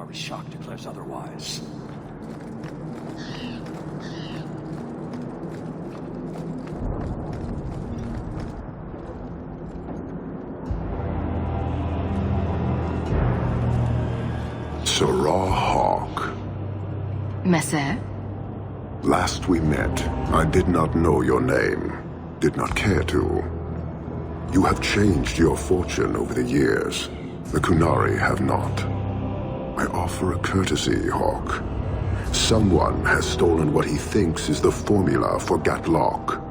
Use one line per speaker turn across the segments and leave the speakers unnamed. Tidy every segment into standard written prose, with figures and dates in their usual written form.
Kunari shock declares otherwise.
Marian Hawke.
Messer?
Last we met, I did not know your name. Did not care to. You have changed your fortune over the years. The Kunari have not. I offer a courtesy, Hawke. Someone has stolen what he thinks is the formula for Gatlock.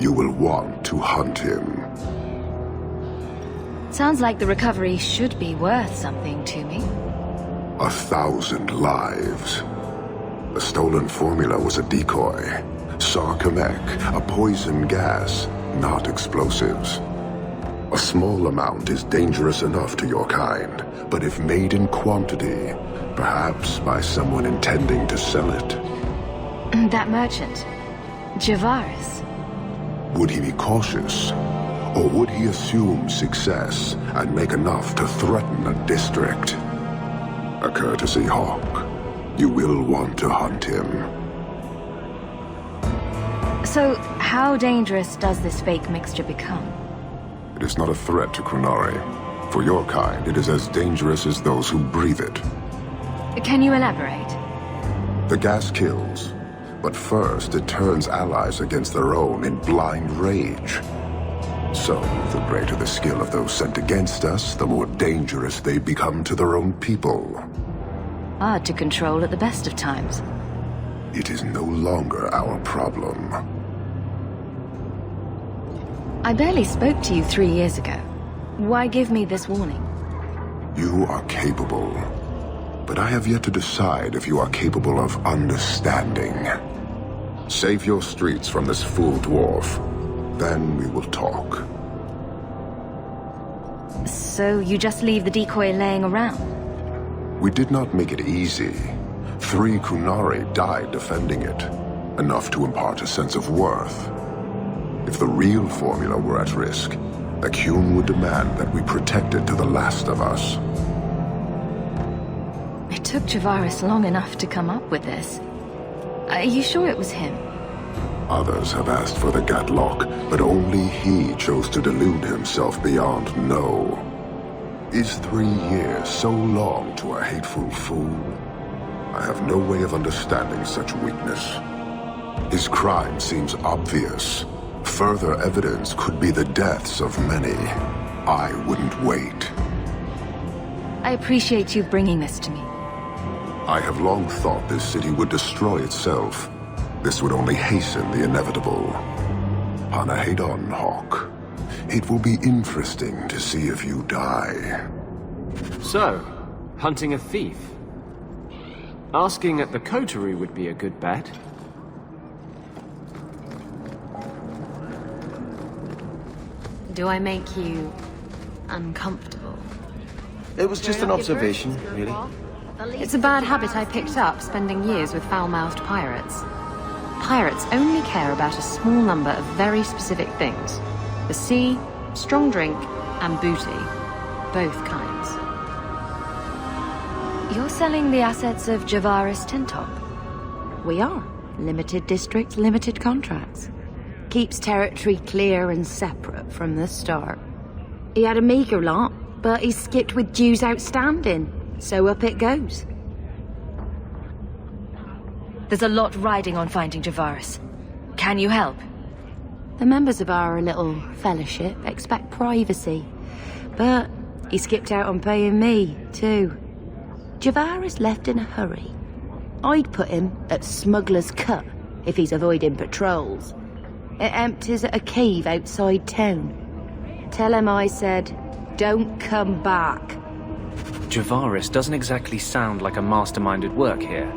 You will want to hunt him.
Sounds like the recovery should be worth something to me.
1,000 lives. The stolen formula was a decoy. Sarkamek, a poison gas, not explosives. A small amount is dangerous enough to your kind, but if made in quantity, perhaps by someone intending to sell it.
That merchant, Javaris.
Would he be cautious? Or would he assume success and make enough to threaten a district? A courtesy, Hawke. You will want to hunt him.
So, how dangerous does this fake mixture become?
It is not a threat to Kunari. For your kind, it is as dangerous as those who breathe it.
Can you elaborate?
The gas kills, but first it turns allies against their own in blind rage. So, the greater the skill of those sent against us, the more dangerous they become to their own people.
Hard to control at the best of times.
It is no longer our problem.
I barely spoke to you 3 years ago. Why give me this warning?
You are capable, but I have yet to decide if you are capable of understanding. Save your streets from this fool dwarf. Then we will talk.
So you just leave the decoy laying around?
We did not make it easy. 3 Kunari died defending it, enough to impart a sense of worth. If the real formula were at risk, Akun would demand that we protect it to the last of us.
It took Javaris long enough to come up with this. Are you sure it was him?
Others have asked for the Gatlock, but only he chose to delude himself beyond know. Is 3 years so long to a hateful fool? I have no way of understanding such weakness. His crime seems obvious. Further evidence could be the deaths of many. I wouldn't wait.
I appreciate you bringing this to me.
I have long thought this city would destroy itself. This would only hasten the inevitable. Hanahedon, Hawke. It will be interesting to see if you die.
So, hunting a thief. Asking at the coterie would be a good bet.
Do I make you uncomfortable?
It was just an observation, really.
It's a bad habit I picked up spending years with foul-mouthed pirates. Pirates only care about a small number of very specific things. The sea, strong drink, and booty. Both kinds.
You're selling the assets of Javaris Tintop?
We are. Limited districts, limited contracts. Keeps territory clear and separate from the start. He had a meager lot, but he skipped with dues outstanding. So up it goes.
There's a lot riding on finding Javaris. Can you help?
The members of our little fellowship expect privacy. But he skipped out on paying me, too. Javaris left in a hurry. I'd put him at Smuggler's Cut if he's avoiding patrols. It empties at a cave outside town. Tell him I said, don't come back.
Javaris doesn't exactly sound like a mastermind at work here.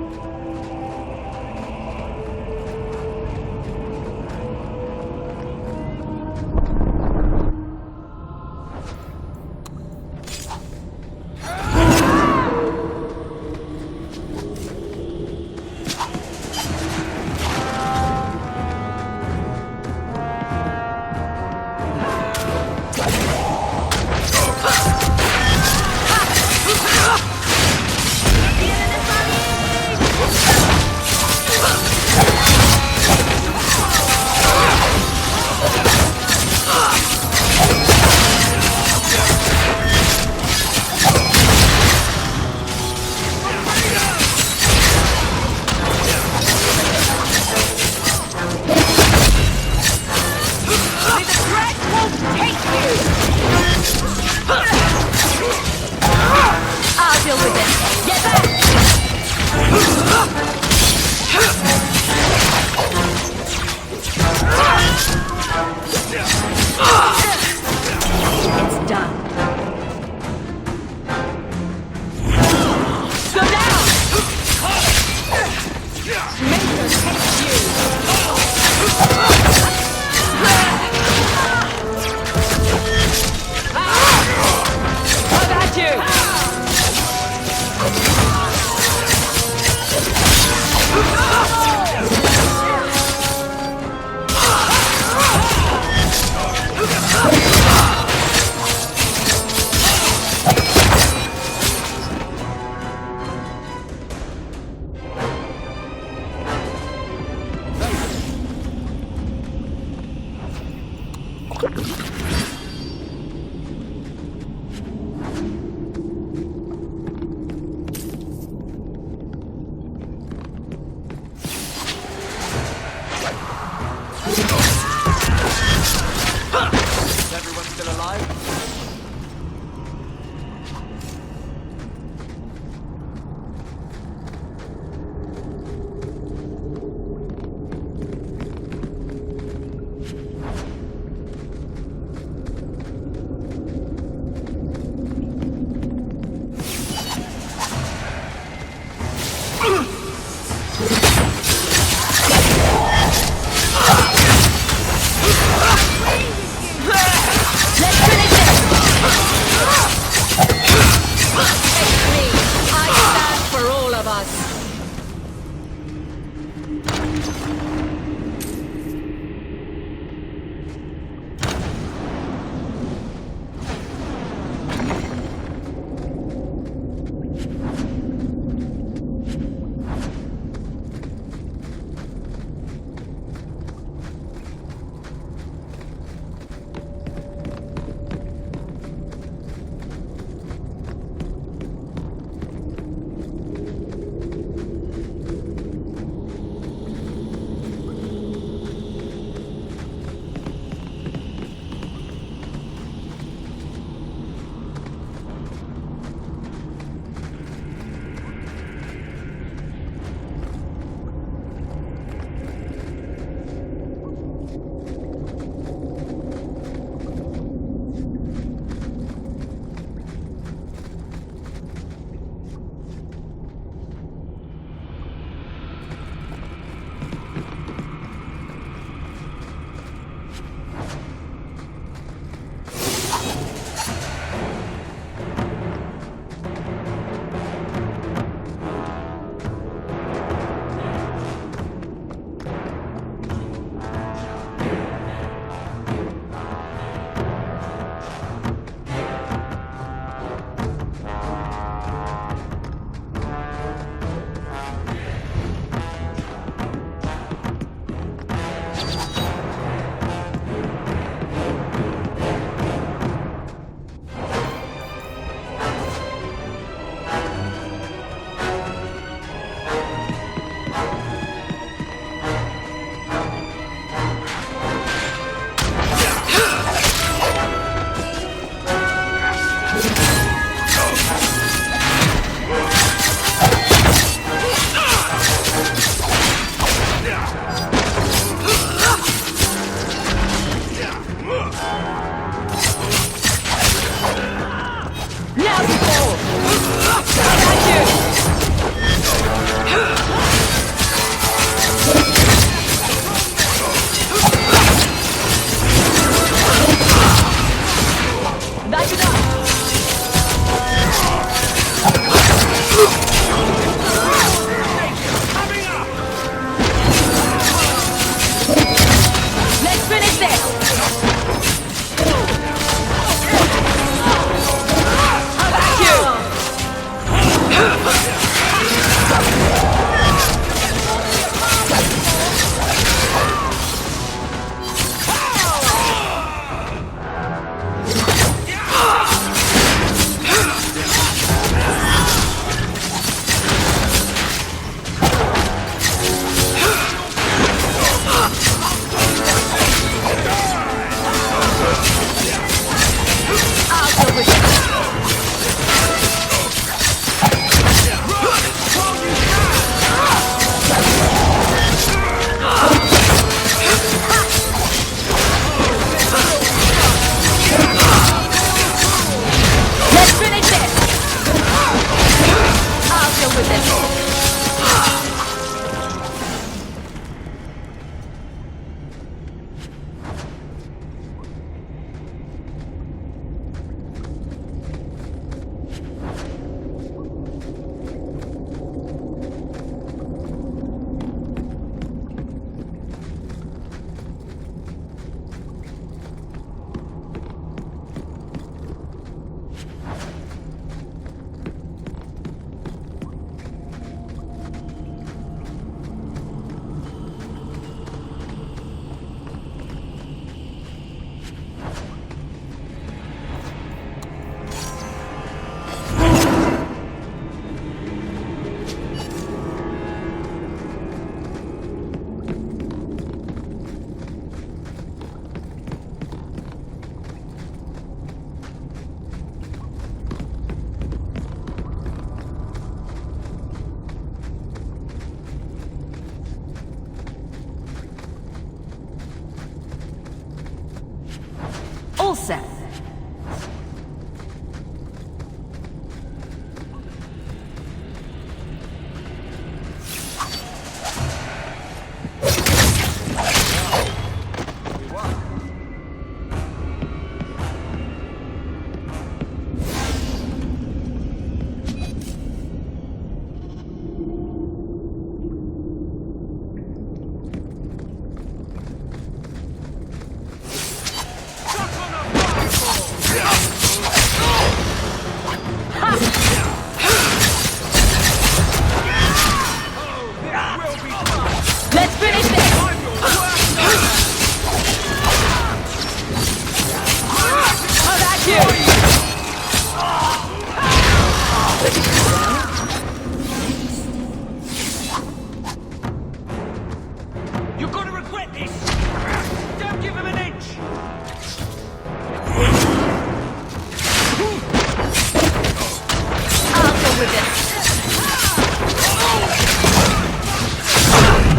with this.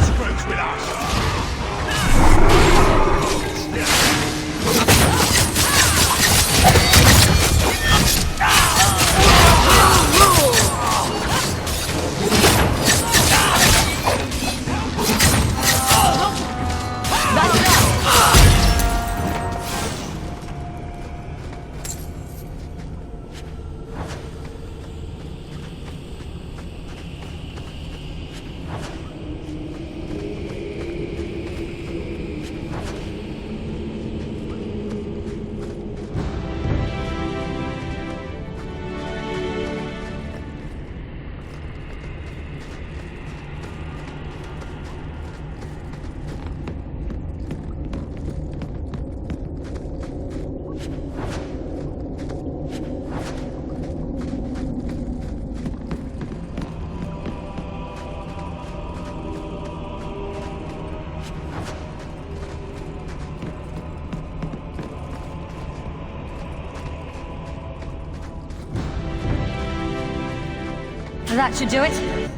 Screws with us.
That should do it.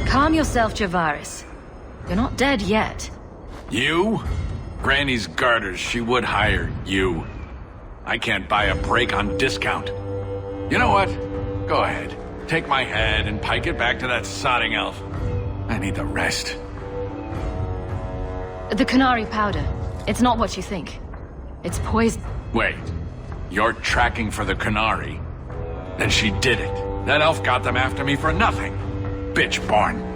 Calm yourself, Javaris. You're not dead yet.
You? Granny's garters, she would hire you. I can't buy a break on discount. You know what? Go ahead. Take my head and pike it back to that sodding elf. I need the rest.
The Canary powder. It's not what you think. It's poison.
Wait. You're tracking for the Canary? Then she did it. That elf got them after me for nothing. Bitch born.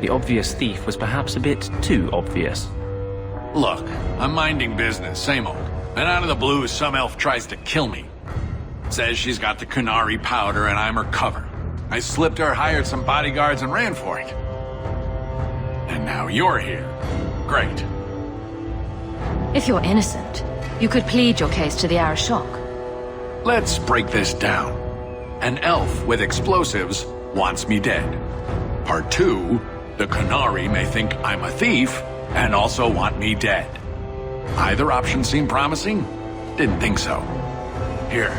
The obvious thief was perhaps a bit too obvious.
Look, I'm minding business, same old. And out of the blue, some elf tries to kill me. Says she's got the Canary powder and I'm her cover. I slipped her, hired some bodyguards, and ran for it. And now you're here. Great.
If you're innocent, you could plead your case to the Arashok.
Let's break this down. An elf with explosives wants me dead. Part 2, the Canary may think I'm a thief and also want me dead. Either option seemed promising? Didn't think so. Here.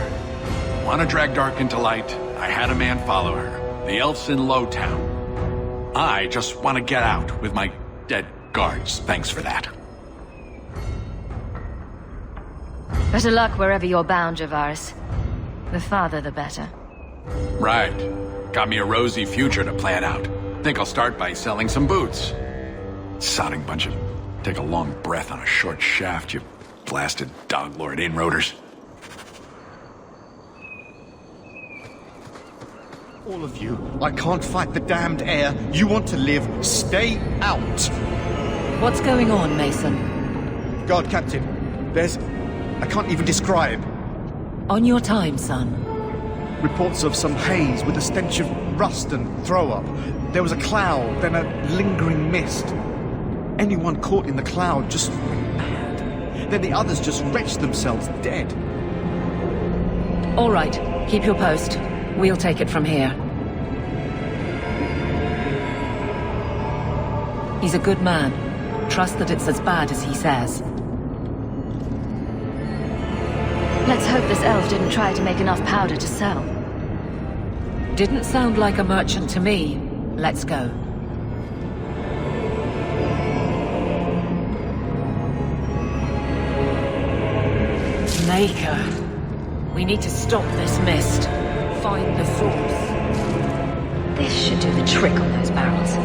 Want to drag Dark into light? I had a man follow her. The elf's in Lowtown. I just want to get out with my dead guards. Thanks for that.
Better luck wherever you're bound, Javaris. The farther, the better.
Right. Got me a rosy future to plan out. Think I'll start by selling some boots. Sodding bunch of... Take a long breath on a short shaft, you blasted dog-lord inroaders.
All of you, I can't fight the damned air. You want to live, stay out.
What's going on, Mason?
Guard Captain, there's... I can't even describe.
On your time, son.
Reports of some haze with a stench of rust and throw-up. There was a cloud, then a lingering mist. Anyone caught in the cloud just went bad. Then the others just wretched themselves dead.
All right, keep your post. We'll take it from here. He's a good man. Trust that it's as bad as he says.
Let's hope this elf didn't try to make enough powder to sell.
Didn't sound like a merchant to me. Let's go. Maker. We need to stop this mist. Find the source.
This should do the trick on those barrels.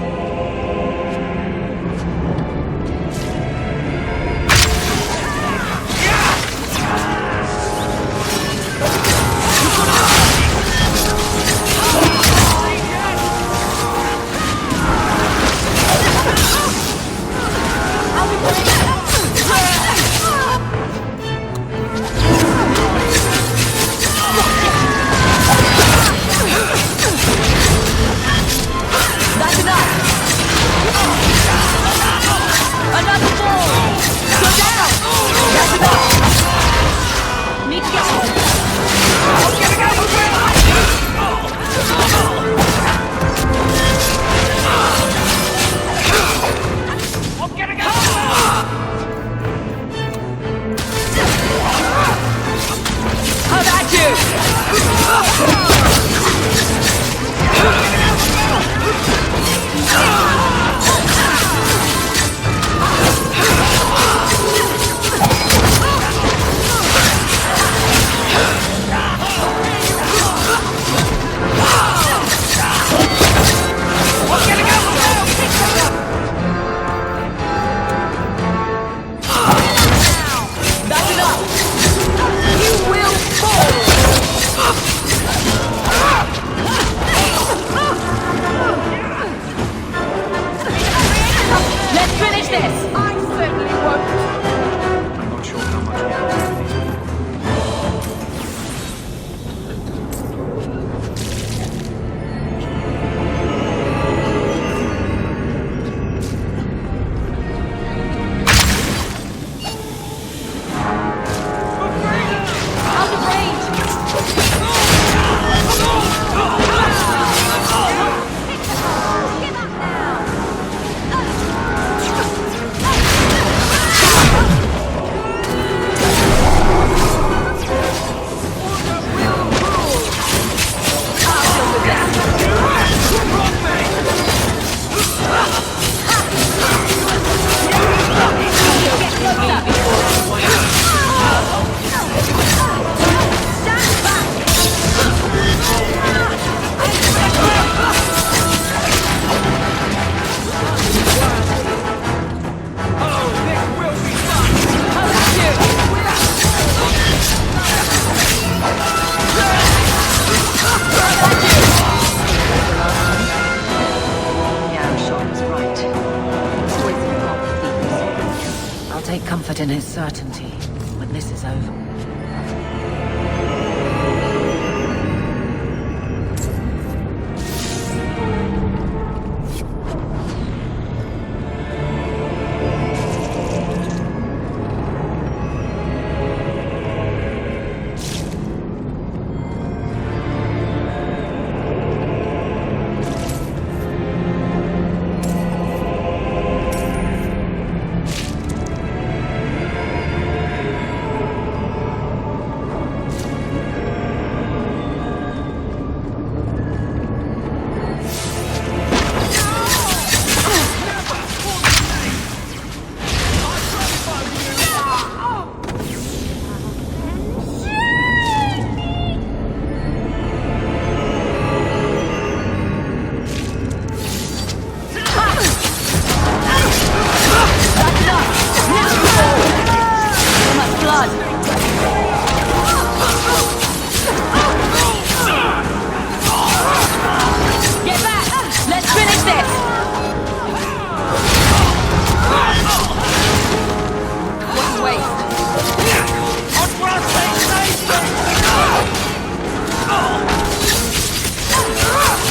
Take comfort in his certainty when this is over.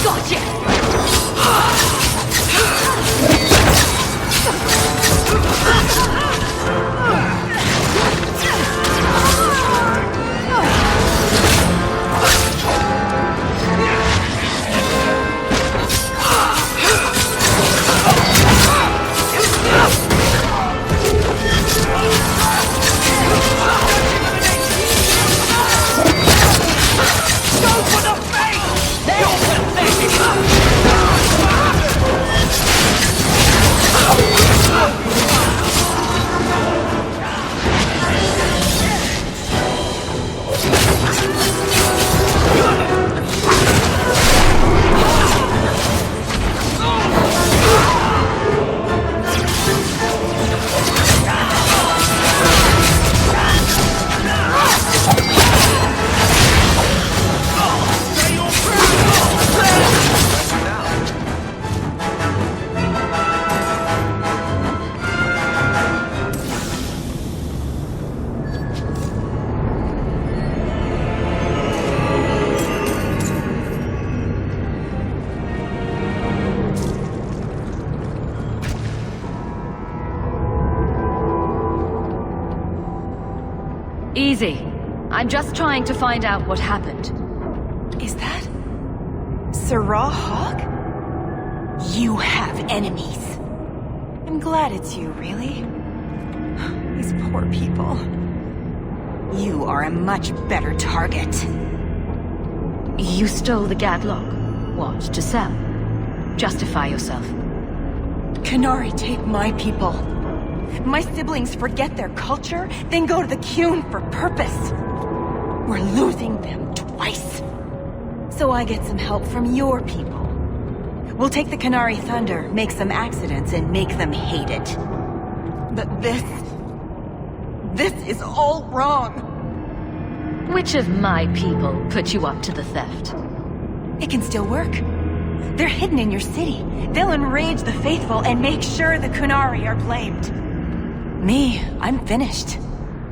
Gotcha! Easy. I'm just trying to find out what happened.
Is that... Sarah Hawke? You have enemies. I'm glad it's you, really. These poor people. You are a much better target.
You stole the Gadlock. What, to sell? Justify yourself.
Canary take my people. My siblings forget their culture, then go to the Qun for purpose. We're losing them twice. So I get some help from your people. We'll take the Canary Thunder, make some accidents, and make them hate it. But this is all wrong.
Which of my people put you up to the theft?
It can still work. They're hidden in your city. They'll enrage the faithful and make sure the Kunari are blamed. Me, I'm finished.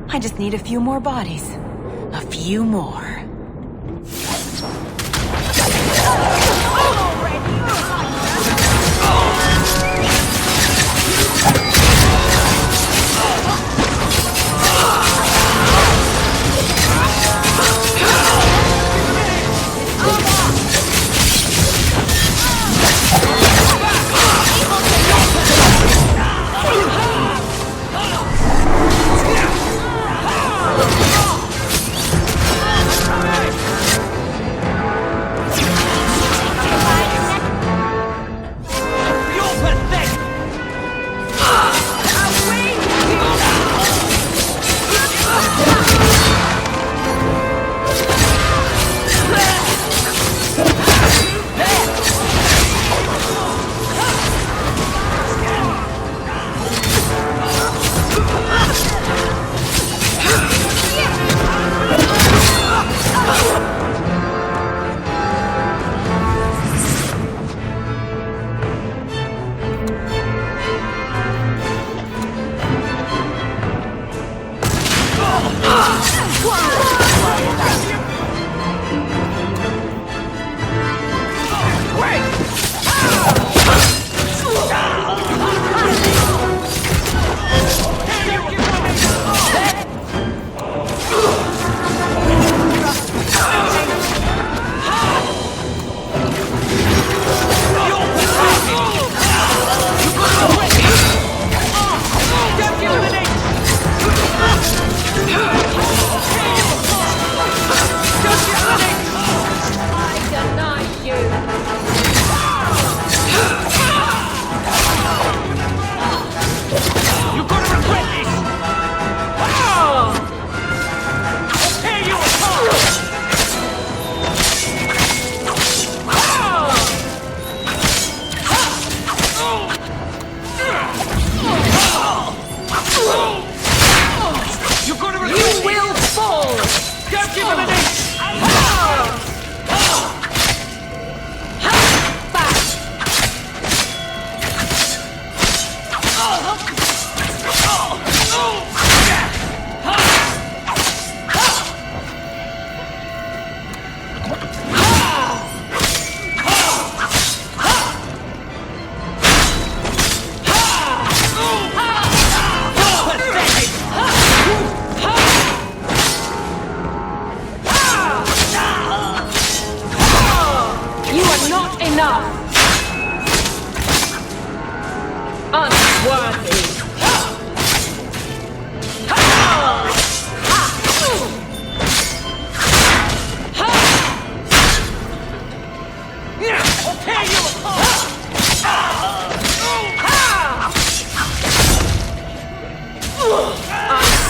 I just need a few more bodies. A few more.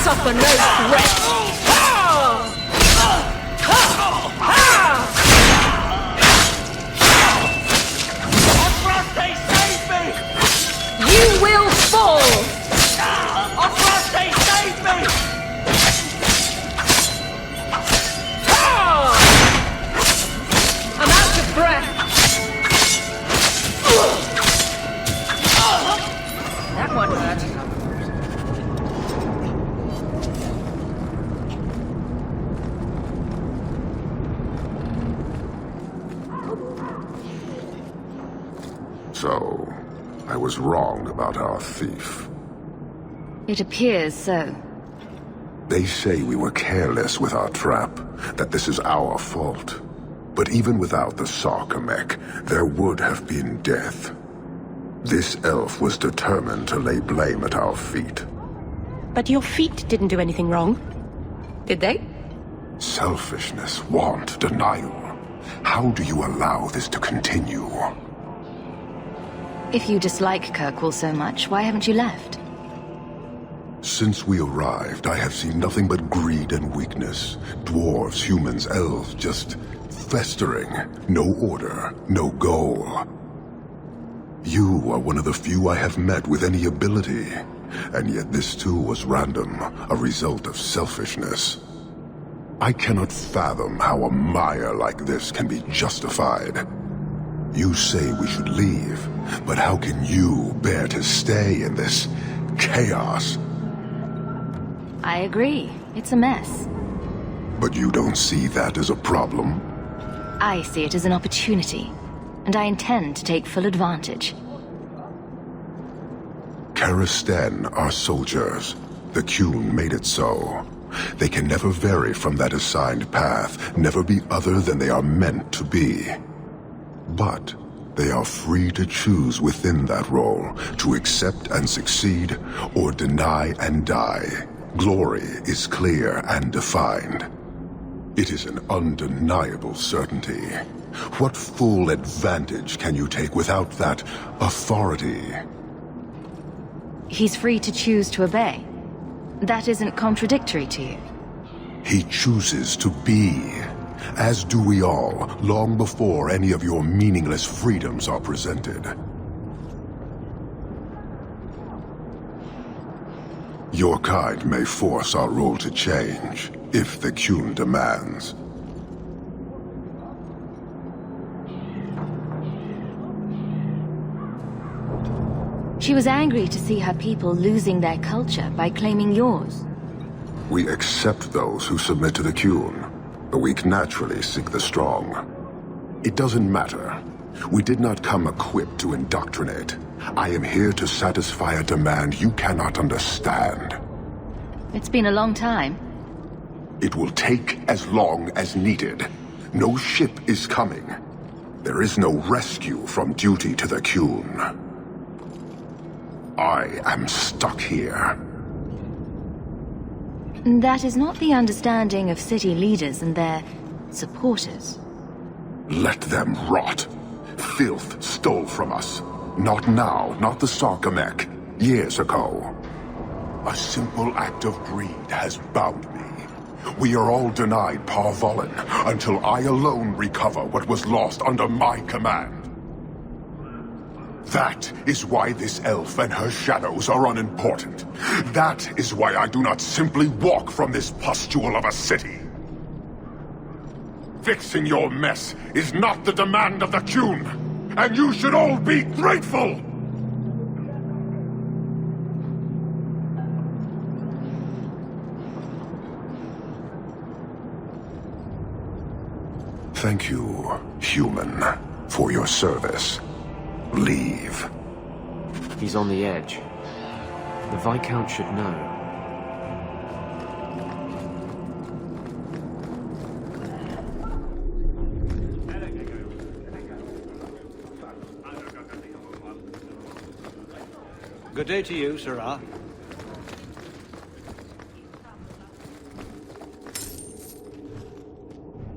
Suffer no threat. You will fall.
Save me!
I'm out of breath. That one hurt.
So, I was wrong about our thief.
It appears so.
They say we were careless with our trap, that this is our fault. But even without the Sarkamek, there would have been death. This elf was determined to lay blame at our feet.
But your feet didn't do anything wrong, did they?
Selfishness, want, denial. How do you allow this to continue?
If you dislike Kirkwall so much, why haven't you left?
Since we arrived, I have seen nothing but greed and weakness. Dwarves, humans, elves, just festering. No order, no goal. You are one of the few I have met with any ability. And yet this too was random, a result of selfishness. I cannot fathom how a mire like this can be justified. You say we should leave, but how can you bear to stay in this chaos?
I agree. It's a mess.
But you don't see that as a problem?
I see it as an opportunity, and I intend to take full advantage.
Karisten are soldiers. The Qun made it so. They can never vary from that assigned path, never be other than they are meant to be. But they are free to choose within that role, to accept and succeed, or deny and die. Glory is clear and defined. It is an undeniable certainty. What full advantage can you take without that authority?
He's free to choose to obey. That isn't contradictory to you.
He chooses to be, as do we all, long before any of your meaningless freedoms are presented. Your kind may force our role to change, if the Qun demands.
She was angry to see her people losing their culture by claiming yours.
We accept those who submit to the Qun. The weak naturally seek the strong. It doesn't matter. We did not come equipped to indoctrinate. I am here to satisfy a demand you cannot understand.
It's been a long time.
It will take as long as needed. No ship is coming. There is no rescue from duty to the Qun. I am stuck here.
That is not the understanding of city leaders and their supporters.
Let them rot. Filth stole from us. Not now, not the Sarkamek. Years ago. A simple act of greed has bound me. We are all denied Parvolin until I alone recover what was lost under my command. That is why this elf and her shadows are unimportant. That is why I do not simply walk from this pustule of a city. Fixing your mess is not the demand of the Qun, and you should all be grateful! Thank you, human, for your service. Leave.
He's on the edge. The Viscount should know.
Good day to you, Sirrah.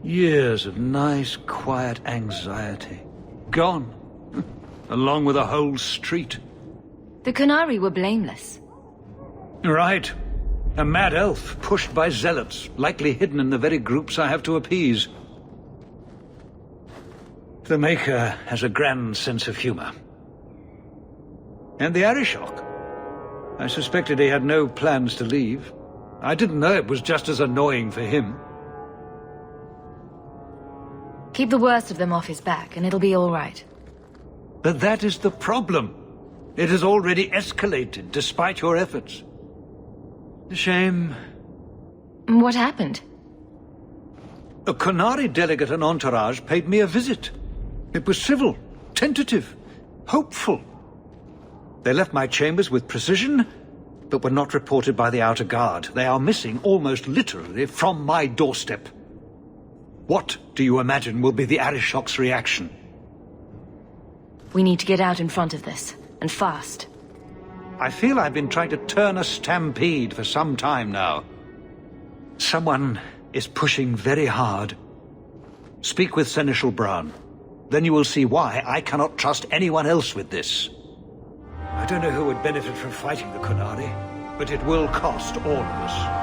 Years of nice, quiet anxiety. Gone. Along with a whole street.
The Qunari were blameless.
Right. A mad elf, pushed by zealots, likely hidden in the very groups I have to appease. The Maker has a grand sense of humor. And the Arishok. I suspected he had no plans to leave. I didn't know it was just as annoying for him.
Keep the worst of them off his back, and it'll be all right.
But that is the problem. It has already escalated, despite your efforts. A shame.
What happened?
A Qunari delegate and entourage paid me a visit. It was civil, tentative, hopeful. They left my chambers with precision, but were not reported by the outer guard. They are missing almost literally from my doorstep. What do you imagine will be the Arishok's reaction?
We need to get out in front of this, and fast.
I feel I've been trying to turn a stampede for some time now. Someone is pushing very hard. Speak with Seneschal Bran. Then you will see why I cannot trust anyone else with this. I don't know who would benefit from fighting the Qunari, but it will cost all of us.